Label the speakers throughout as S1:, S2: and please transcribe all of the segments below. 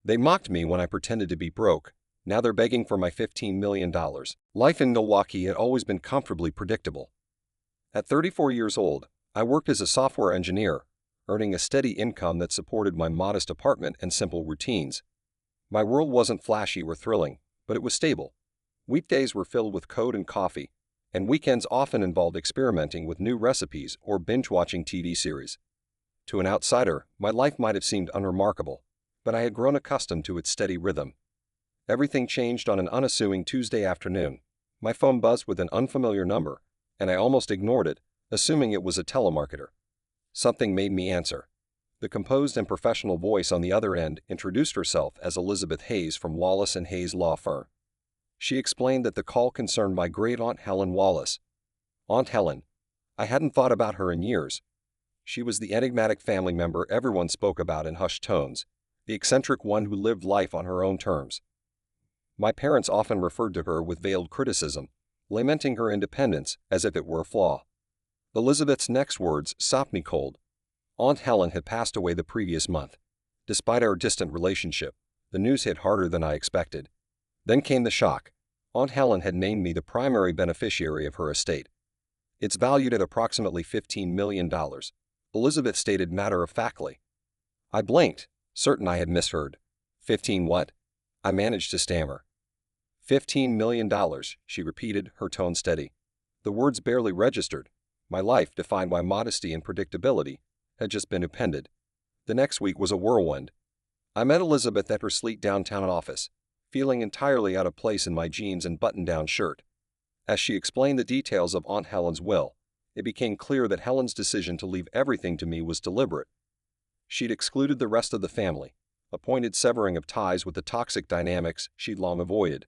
S1: They mocked me when I pretended to be broke. Now they're begging for my $15 million. Life in Milwaukee had always been comfortably predictable. At 34 years old, I worked as a software engineer, earning a steady income that supported my modest apartment and simple routines. My world wasn't flashy or thrilling, but it was stable. Weekdays were filled with code and coffee, and weekends often involved experimenting with new recipes or binge-watching TV series. To an outsider, my life might have seemed unremarkable, but I had grown accustomed to its steady rhythm. Everything changed on an unassuming Tuesday afternoon. My phone buzzed with an unfamiliar number, and I almost ignored it, assuming it was a telemarketer. Something made me answer. The composed and professional voice on the other end introduced herself as Elizabeth Hayes from Wallace & Hayes Law Firm. She explained that the call concerned my great-aunt Helen Wallace. Aunt Helen. I hadn't thought about her in years. She was the enigmatic family member everyone spoke about in hushed tones, the eccentric one who lived life on her own terms. My parents often referred to her with veiled criticism, lamenting her independence as if it were a flaw. Elizabeth's next words stopped me cold. Aunt Helen had passed away the previous month. Despite our distant relationship, the news hit harder than I expected. Then came the shock. Aunt Helen had named me the primary beneficiary of her estate. It's valued at approximately $15 million, Elizabeth stated matter-of-factly. I blinked, certain I had misheard. 15 what? I managed to stammer. $15 million, she repeated, her tone steady. The words barely registered. My life, defined by modesty and predictability, had just been upended. The next week was a whirlwind. I met Elizabeth at her sleek downtown office, feeling entirely out of place in my jeans and button-down shirt. As she explained the details of Aunt Helen's will, it became clear that Helen's decision to leave everything to me was deliberate. She'd excluded the rest of the family, a pointed severing of ties with the toxic dynamics she'd long avoided.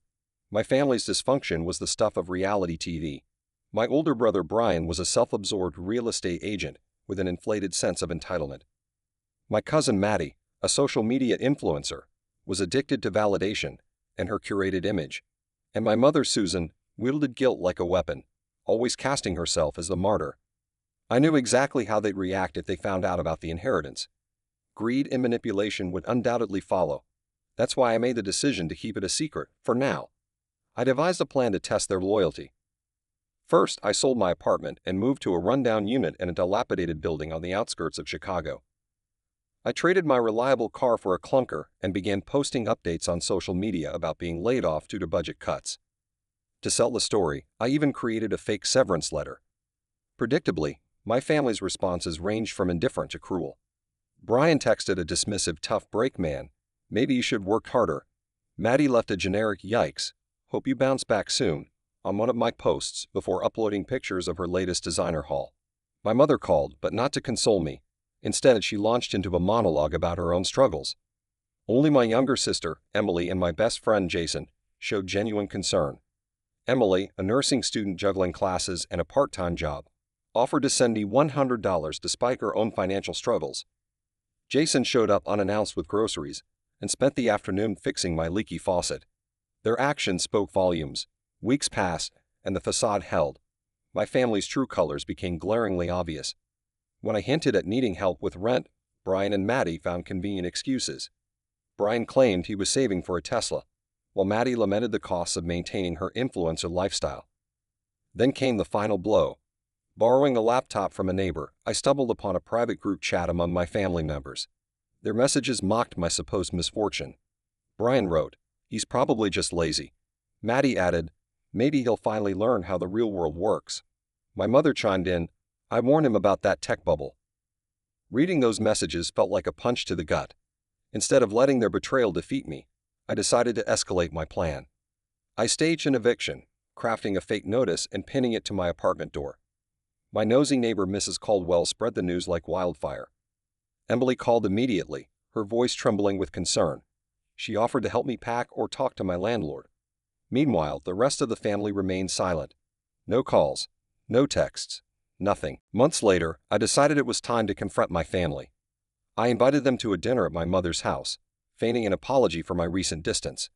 S1: My family's dysfunction was the stuff of reality TV. My older brother Brian was a self-absorbed real estate agent with an inflated sense of entitlement. My cousin Maddie, a social media influencer, was addicted to validation and her curated image. And my mother Susan wielded guilt like a weapon, always casting herself as the martyr. I knew exactly how they'd react if they found out about the inheritance. Greed and manipulation would undoubtedly follow. That's why I made the decision to keep it a secret, for now. I devised a plan to test their loyalty. First, I sold my apartment and moved to a rundown unit in a dilapidated building on the outskirts of Chicago. I traded my reliable car for a clunker and began posting updates on social media about being laid off due to budget cuts. To sell the story, I even created a fake severance letter. Predictably, my family's responses ranged from indifferent to cruel. Brian texted a dismissive tough break man, maybe you should work harder. Maddie left a generic yikes, hope you bounce back soon, on one of my posts before uploading pictures of her latest designer haul. My mother called, but not to console me. Instead, she launched into a monologue about her own struggles. Only my younger sister, Emily, and my best friend, Jason, showed genuine concern. Emily, a nursing student juggling classes and a part-time job, offered to send me $100 despite her own financial struggles. Jason showed up unannounced with groceries and spent the afternoon fixing my leaky faucet. Their actions spoke volumes. Weeks passed, and the facade held. My family's true colors became glaringly obvious. When I hinted at needing help with rent, Brian and Maddie found convenient excuses. Brian claimed he was saving for a Tesla, while Maddie lamented the costs of maintaining her influencer lifestyle. Then came the final blow. Borrowing a laptop from a neighbor, I stumbled upon a private group chat among my family members. Their messages mocked my supposed misfortune. Brian wrote, "He's probably just lazy." Maddie added, "Maybe he'll finally learn how the real world works." My mother chimed in, "I warned him about that tech bubble." Reading those messages felt like a punch to the gut. Instead of letting their betrayal defeat me, I decided to escalate my plan. I staged an eviction, crafting a fake notice and pinning it to my apartment door. My nosy neighbor Mrs. Caldwell spread the news like wildfire. Emily called immediately, her voice trembling with concern. She offered to help me pack or talk to my landlord. Meanwhile, the rest of the family remained silent. No calls, no texts, nothing. Months later, I decided it was time to confront my family. I invited them to a dinner at my mother's house, feigning an apology for my recent distance.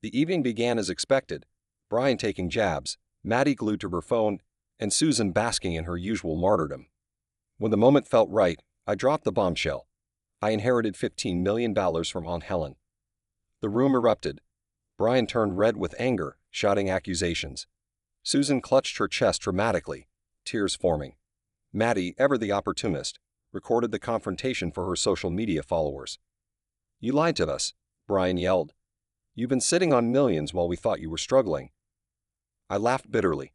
S1: The evening began as expected, Brian taking jabs, Maddie glued to her phone, and Susan basking in her usual martyrdom. When the moment felt right, I dropped the bombshell. I inherited $15 million from Aunt Helen. The room erupted. Brian turned red with anger, shouting accusations. Susan clutched her chest dramatically, tears forming. Maddie, ever the opportunist, recorded the confrontation for her social media followers. "You lied to us," Brian yelled. "You've been sitting on millions while we thought you were struggling." I laughed bitterly.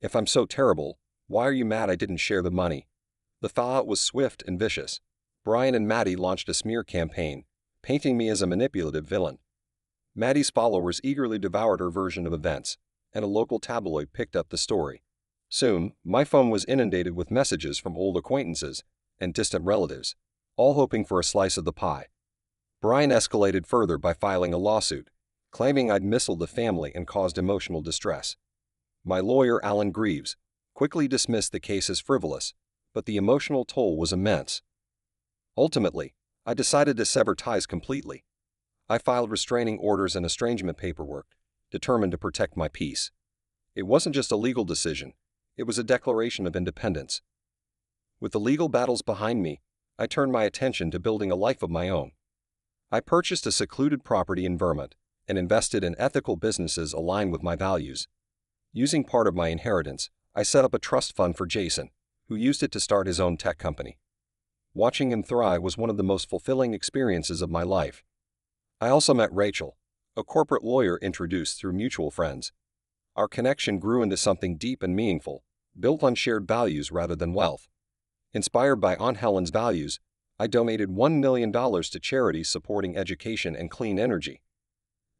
S1: "If I'm so terrible, why are you mad I didn't share the money?" The fallout was swift and vicious. Brian and Maddie launched a smear campaign, painting me as a manipulative villain. Maddie's followers eagerly devoured her version of events, and a local tabloid picked up the story. Soon, my phone was inundated with messages from old acquaintances and distant relatives, all hoping for a slice of the pie. Brian escalated further by filing a lawsuit, claiming I'd misled the family and caused emotional distress. My lawyer, Alan Greaves, quickly dismissed the case as frivolous, but the emotional toll was immense. Ultimately, I decided to sever ties completely. I filed restraining orders and estrangement paperwork, determined to protect my peace. It wasn't just a legal decision, it was a declaration of independence. With the legal battles behind me, I turned my attention to building a life of my own. I purchased a secluded property in Vermont and invested in ethical businesses aligned with my values. Using part of my inheritance, I set up a trust fund for Jason, who used it to start his own tech company. Watching him thrive was one of the most fulfilling experiences of my life. I also met Rachel, a corporate lawyer introduced through mutual friends. Our connection grew into something deep and meaningful, built on shared values rather than wealth. Inspired by Aunt Helen's values, I donated $1 million to charities supporting education and clean energy.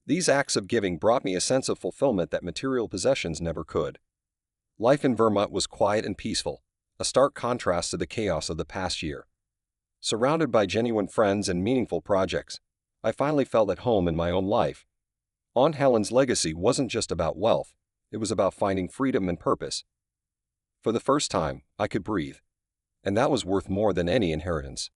S1: These acts of giving brought me a sense of fulfillment that material possessions never could. Life in Vermont was quiet and peaceful, a stark contrast to the chaos of the past year. Surrounded by genuine friends and meaningful projects, I finally felt at home in my own life. Aunt Helen's legacy wasn't just about wealth, it was about finding freedom and purpose. For the first time, I could breathe, and that was worth more than any inheritance.